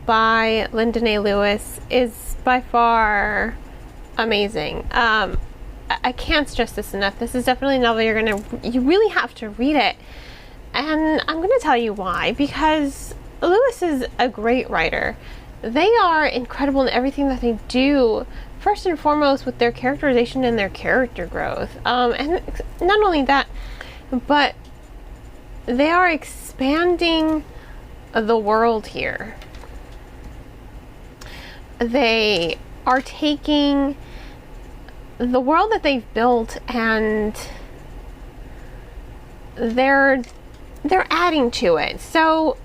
by Lyndon A. Lewis is by far amazing. I can't stress this enough. This is definitely a novel you really have to read it. And I'm going to tell you why. Because Lewis is a great writer. They are incredible in everything that they do. First and foremost with their characterization and their character growth. And not only that, but they are expanding the world here. They are taking the world that they've built and they're adding to it. So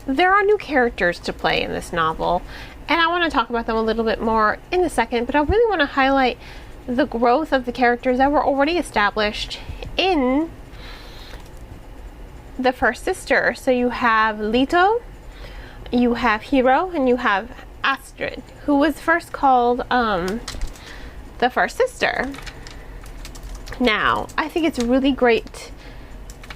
there are new characters to play in this novel, and I want to talk about them a little bit more in a second, but I really want to highlight the growth of the characters that were already established in the first sister. So you have Leto, you have Hiro, and you have Astrid, who was first called the first sister. Now, I think it's really great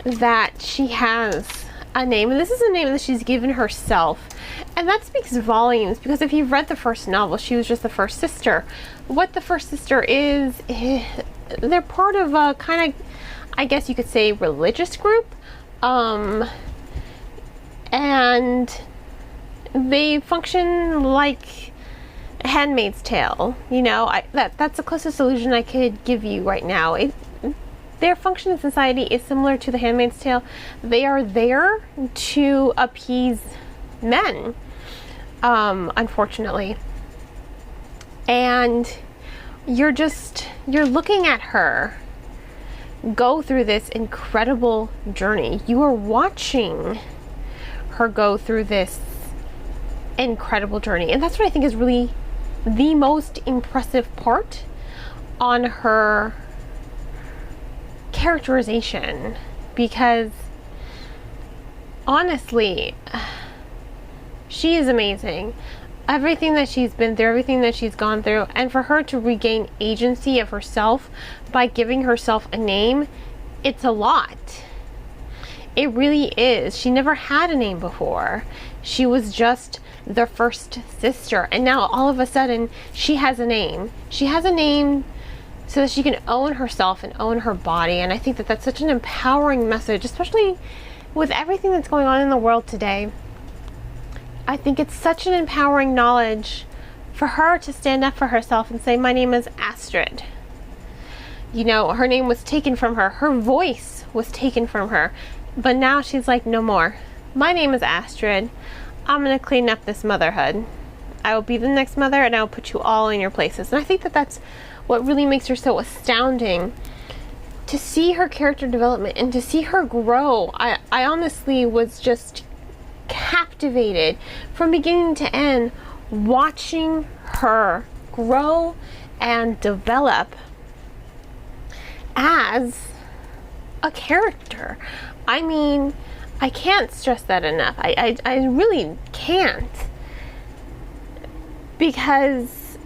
that she has a name, and this is a name that she's given herself, and that speaks volumes, because if you've read the first novel, she was just the first sister. What the first sister is, they're part of a kind of, I guess you could say, religious group, and they function like a Handmaid's Tale. You know, that's the closest illusion I could give you right now. Their function in society is similar to the Handmaid's Tale. They are there to appease men, unfortunately. And you're looking at her go through this incredible journey. You are watching her go through this incredible journey. And that's what I think is really the most impressive part on her characterization, because honestly, she is amazing. Everything that she's been through, everything that she's gone through, and for her to regain agency of herself by giving herself a name, it's a lot. It really is. She never had a name before. She was just the first sister, and now all of a sudden she has a name. She has a name so that she can own herself and own her body, and I think that that's such an empowering message, especially with everything that's going on in the world today. I think it's such an empowering knowledge for her to stand up for herself and say, my name is Astrid. You know, her name was taken from her. Her voice was taken from her. But now she's like, no more. My name is Astrid. I'm going to clean up this motherhood. I will be the next mother, and I will put you all in your places. And I think that that's what really makes her so astounding. To see her character development and to see her grow. I honestly was just captivated from beginning to end, watching her grow and develop as a character. I mean, I can't stress that enough. I really can't, because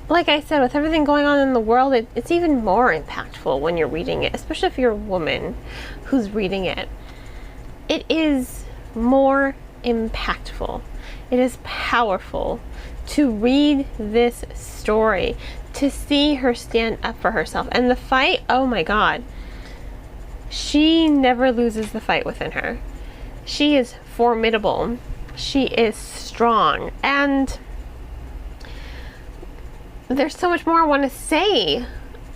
like I said, with everything going on in the world, it's even more impactful when you're reading it, especially if you're a woman who's reading it. It is more impactful. It is powerful to read this story, to see her stand up for herself. And the fight, oh my God. She never loses the fight within her. She is formidable. She is strong. And there's so much more I want to say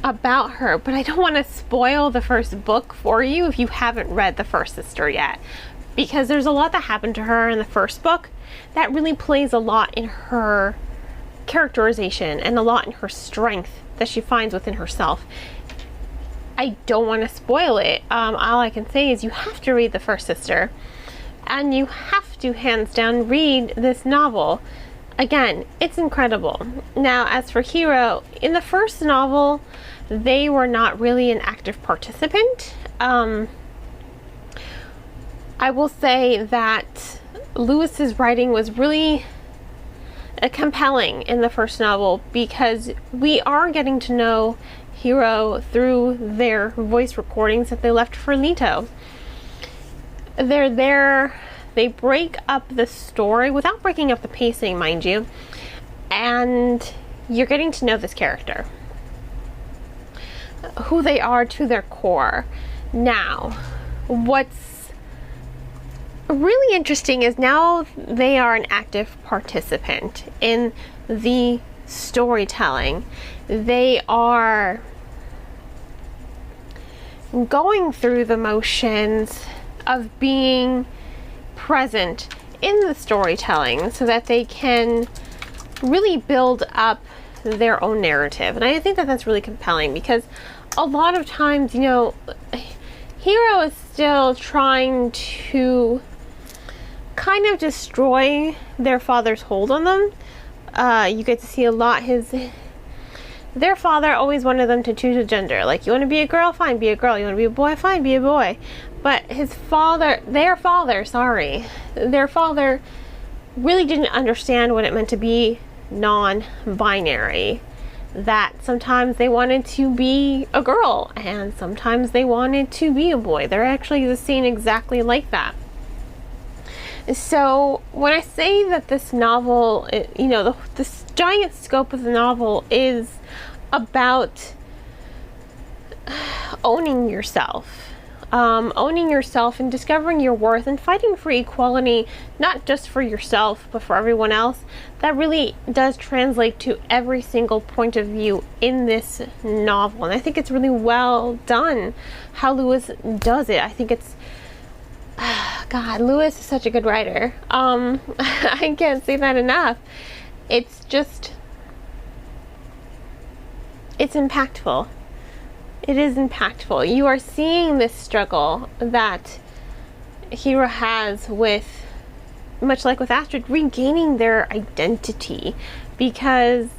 about her, but I don't want to spoil the first book for you if you haven't read The First Sister yet, because there's a lot that happened to her in the first book that really plays a lot in her characterization and a lot in her strength that she finds within herself. I don't want to spoil it. All I can say is you have to read The First Sister, and you have to, hands down, read this novel. Again, it's incredible. Now, as for Hiro, in the first novel, they were not really an active participant. I will say that Lewis's writing was really compelling in the first novel, because we are getting to know Hiro through their voice recordings that they left for Leto. They're there They break up the story without breaking up the pacing, mind you, and you're getting to know this character, who they are to their core. Now, what's really interesting is now they are an active participant in the storytelling. They are going through the motions of being present in the storytelling so that they can really build up their own narrative. And I think that that's really compelling, because a lot of times, you know, Hiro is still trying to kind of destroy their father's hold on them. You get to see a lot their father always wanted them to choose a gender. Like, you want to be a girl? Fine, be a girl. You want to be a boy? Fine, be a boy. But their father really didn't understand what it meant to be non-binary. That sometimes they wanted to be a girl and sometimes they wanted to be a boy. They're actually the scene exactly like that. So when I say that this novel, you know, the giant scope of the novel is about owning yourself and discovering your worth and fighting for equality, not just for yourself but for everyone else, that really does translate to every single point of view in this novel. And I think it's really well done how Lewis does it. I think it's God, Lewis is such a good writer. I can't say that enough. It's impactful. It is impactful. You are seeing this struggle that Hiro has with, much like with Astrid, regaining their identity. Because,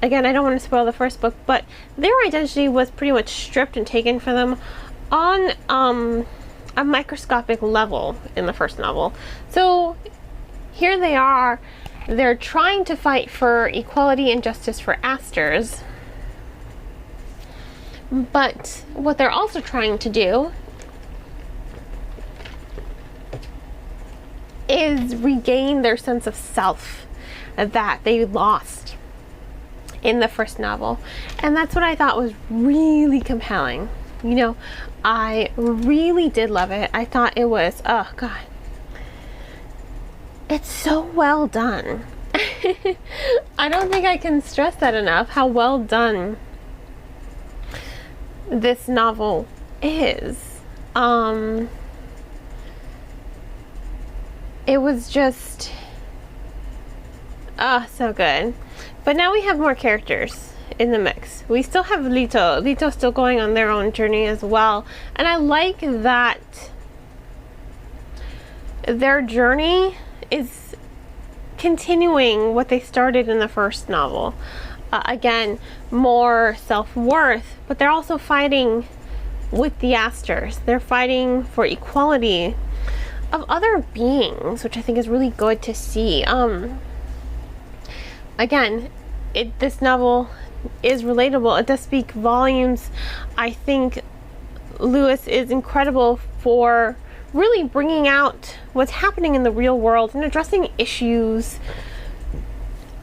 again, I don't want to spoil the first book, but their identity was pretty much stripped and taken from them on a microscopic level in the first novel. So here they are, they're trying to fight for equality and justice for Asters, but what they're also trying to do is regain their sense of self that they lost in the first novel. And that's what I thought was really compelling. You know, I really did love it. I thought it was, oh God, it's so well done. I don't think I can stress that enough, how well done this novel is. It was just, so good. But now we have more characters in the mix. We still have Lito's still going on their own journey as well, and I like that their journey is continuing what they started in the first novel. Again, more self-worth, but they're also fighting with the Asters. They're fighting for equality of other beings, which I think is really good to see. Again, this novel is relatable. It does speak volumes. I think Lewis is incredible for really bringing out what's happening in the real world and addressing issues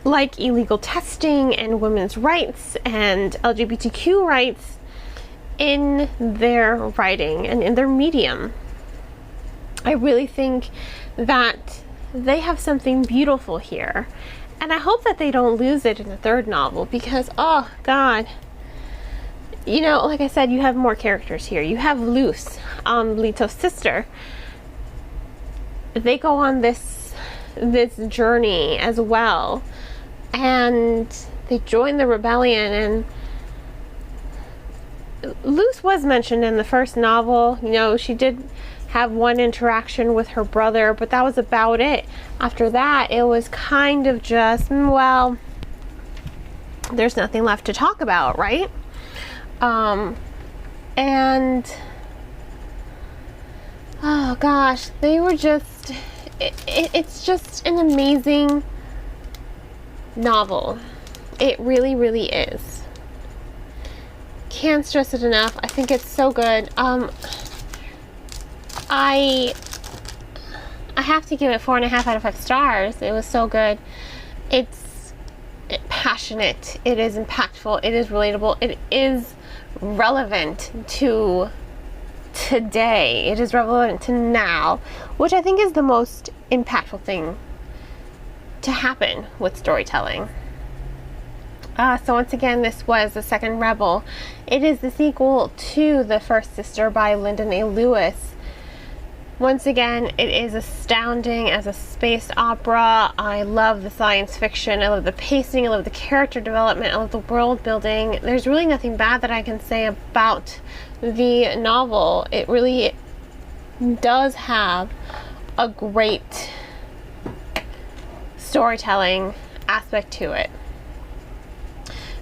like illegal testing and women's rights and LGBTQ rights in their writing and in their medium. I really think that they have something beautiful here. And I hope that they don't lose it in the third novel, because, oh God, you know, like I said, you have more characters here. You have Luz, Lito's sister. They go on this journey as well, and they join the rebellion. And Luz was mentioned in the first novel. You know, she did have one interaction with her brother, but that was about it. After that, it was kind of just, well, there's nothing left to talk about, right? And oh gosh, they were just, it's just an amazing novel. It really, really is. Can't stress it enough. I think it's so good. I I have to give it 4.5 out of 5 stars. It was so good. It's passionate. It is impactful. It is relatable. It is relevant to today. It is relevant to now, which I think is the most impactful thing to happen with storytelling. So once again, this was The Second Rebel. It is the sequel to The First Sister by Lyndon A. Lewis. Once again, it is astounding as a space opera. I love the science fiction. I love the pacing. I love the character development. I love the world building. There's really nothing bad that I can say about the novel. It really does have a great storytelling aspect to it.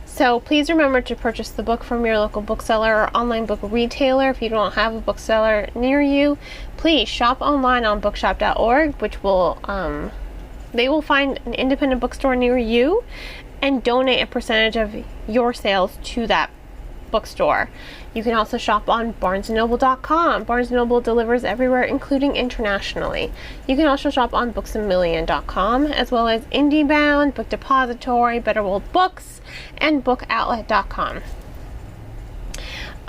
So please remember to purchase the book from your local bookseller or online book retailer. If you don't have a bookseller near you, please shop online on bookshop.org, which will they will find an independent bookstore near you and donate a percentage of your sales to that bookstore. You can also shop on barnesandnoble.com. Barnes & Noble delivers everywhere, including internationally. You can also shop on booksamillion.com, as well as IndieBound, Book Depository, Better World Books, and bookoutlet.com.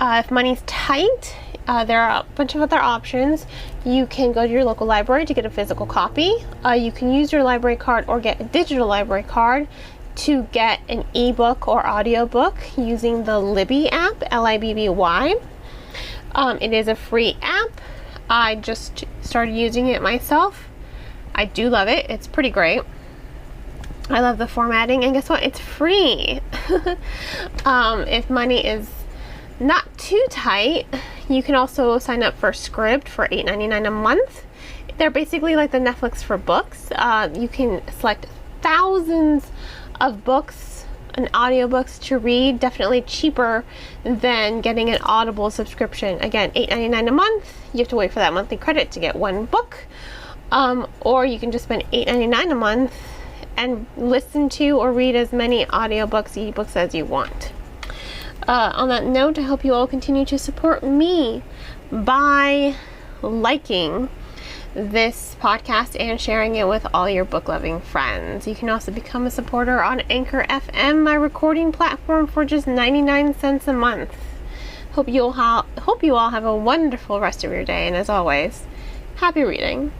If money's tight, there are a bunch of other options. You can go to your local library to get a physical copy. You can use your library card or get a digital library card to get an ebook or audiobook using the Libby app, Libby. It is a free app. I just started using it myself. I do love it. It's pretty great. I love the formatting, and guess what? It's free. If money is not too tight, you can also sign up for Scribd for $8.99 a month. They're basically like the Netflix for books. You can select thousands of books and audiobooks to read. Definitely cheaper than getting an Audible subscription. Again, $8.99 a month. You have to wait for that monthly credit to get one book, or you can just spend $8.99 a month and listen to or read as many audiobooks, ebooks as you want. On that note, I hope you all continue to support me by liking this podcast and sharing it with all your book loving friends. You can also become a supporter on Anchor FM, my recording platform, for just 99 cents a month. Hope you all have a wonderful rest of your day, and as always, happy reading.